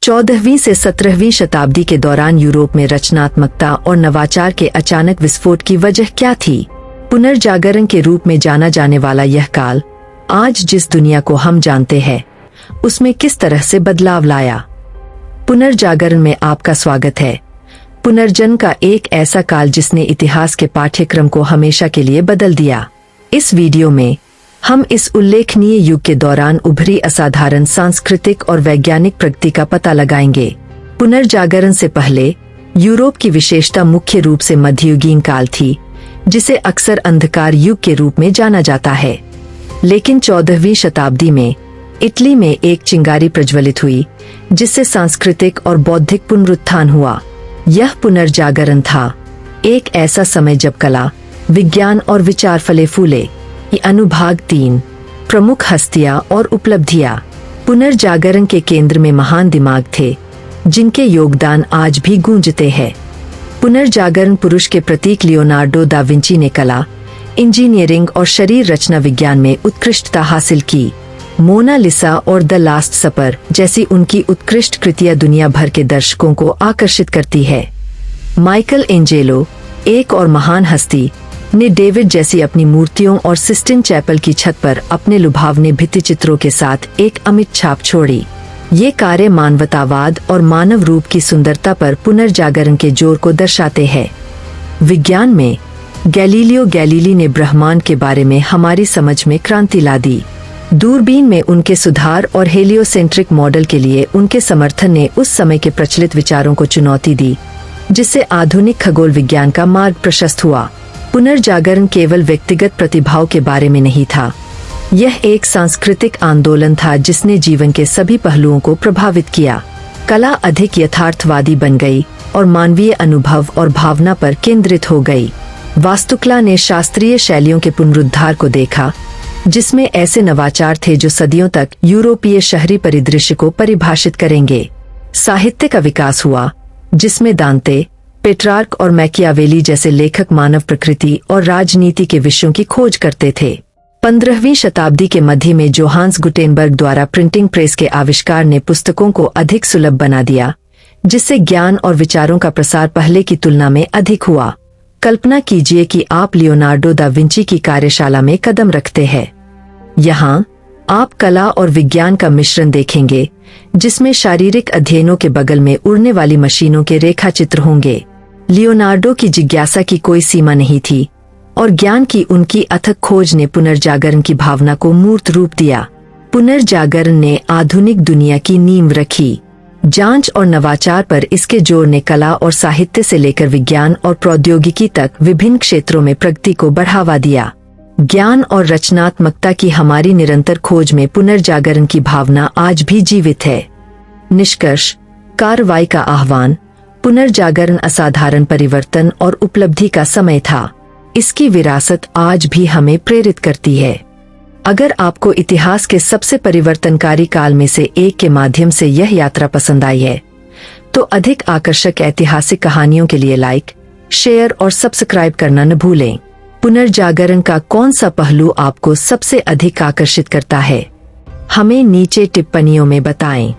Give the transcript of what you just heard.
14वीं से 17वीं शताब्दी के दौरान यूरोप में रचनात्मकता और नवाचार के अचानक विस्फोट की वजह क्या थी? पुनर्जागरण के रूप में जाना जाने वाला यह काल आज जिस दुनिया को हम जानते हैं उसमें किस तरह से बदलाव लाया? पुनर्जागरण में आपका स्वागत है। पुनर्जन्म का एक ऐसा काल जिसने इतिहास के पाठ्यक्रम को हमेशा के लिए बदल दिया। इस वीडियो में हम इस उल्लेखनीय युग के दौरान उभरी असाधारण सांस्कृतिक और वैज्ञानिक प्रगति का पता लगाएंगे। पुनर्जागरण से पहले यूरोप की विशेषता मुख्य रूप से मध्ययुगीन काल थी, जिसे अक्सर अंधकार युग के रूप में जाना जाता है। लेकिन 14वीं शताब्दी में इटली में एक चिंगारी प्रज्वलित हुई, जिससे सांस्कृतिक और बौद्धिक पुनरुत्थान हुआ। यह पुनर्जागरण था एक ऐसा समय जब कला, विज्ञान और विचार फले फूले। अनुभाग 3, प्रमुख हस्तियां और उपलब्धियां। पुनर्जागरण के केंद्र में महान दिमाग थे, जिनके योगदान आज भी गूंजते हैं। पुनर्जागरण पुरुष के प्रतीक लियोनार्डो दा विंची ने कला, इंजीनियरिंग और शरीर रचना विज्ञान में उत्कृष्टता हासिल की। मोनालिसा और द लास्ट सपर जैसी उनकी उत्कृष्ट कृतियां दुनिया भर के दर्शकों को आकर्षित करती है। माइकल एंजेलो, एक और महान हस्ती, ने डेविड जैसी अपनी मूर्तियों और सिस्टिन चैपल की छत पर अपने लुभावने भित्तिचित्रों के साथ एक अमिट छाप छोड़ी। ये कार्य मानवतावाद और मानव रूप की सुंदरता पर पुनर्जागरण के जोर को दर्शाते हैं। विज्ञान में गैलीलियो गैलीली ने ब्रह्मांड के बारे में हमारी समझ में क्रांति ला दी। दूरबीन में उनके सुधार और हेलियोसेंट्रिक मॉडल के लिए उनके समर्थन ने उस समय के प्रचलित विचारों को चुनौती दी, जिससे आधुनिक खगोल विज्ञान का मार्ग प्रशस्त हुआ। पुनर्जागरण केवल व्यक्तिगत प्रतिभाओं के बारे में नहीं था, यह एक सांस्कृतिक आंदोलन था जिसने जीवन के सभी पहलुओं को प्रभावित किया। कला अधिक यथार्थवादी बन गई और मानवीय अनुभव और भावना पर केंद्रित हो गई। वास्तुकला ने शास्त्रीय शैलियों के पुनरुद्धार को देखा, जिसमें ऐसे नवाचार थे जो सदियों तक यूरोपीय शहरी परिदृश्य को परिभाषित करेंगे। साहित्य का विकास हुआ, जिसमें दांते, पेट्रार्क और मैकियावेली जैसे लेखक मानव प्रकृति और राजनीति के विषयों की खोज करते थे। 15वीं शताब्दी के मध्य में जोहान्स गुटेनबर्ग द्वारा प्रिंटिंग प्रेस के आविष्कार ने पुस्तकों को अधिक सुलभ बना दिया, जिससे ज्ञान और विचारों का प्रसार पहले की तुलना में अधिक हुआ। कल्पना कीजिए कि आप लियोनार्डो दा विंची की कार्यशाला में कदम रखते हैं। यहाँ आप कला और विज्ञान का मिश्रण देखेंगे, जिसमें शारीरिक अध्ययनों के बगल में उड़ने वाली मशीनों के रेखाचित्र होंगे। लियोनार्डो की जिज्ञासा की कोई सीमा नहीं थी और ज्ञान की उनकी अथक खोज ने पुनर्जागरण की भावना को मूर्त रूप दिया। पुनर्जागरण ने आधुनिक दुनिया की नींव रखी। जांच और नवाचार पर इसके जोर ने कला और साहित्य से लेकर विज्ञान और प्रौद्योगिकी तक विभिन्न क्षेत्रों में प्रगति को बढ़ावा दिया। ज्ञान और रचनात्मकता की हमारी निरंतर खोज में पुनर्जागरण की भावना आज भी जीवित है। निष्कर्ष, कार्रवाई का आह्वान। पुनर्जागरण असाधारण परिवर्तन और उपलब्धि का समय था। इसकी विरासत आज भी हमें प्रेरित करती है। अगर आपको इतिहास के सबसे परिवर्तनकारी काल में से एक के माध्यम से यह यात्रा पसंद आई है, तो अधिक आकर्षक ऐतिहासिक कहानियों के लिए लाइक, शेयर और सब्सक्राइब करना न भूलें। पुनर्जागरण का कौन सा पहलू आपको सबसे अधिक आकर्षित करता है? हमें नीचे टिप्पणियों में बताएं।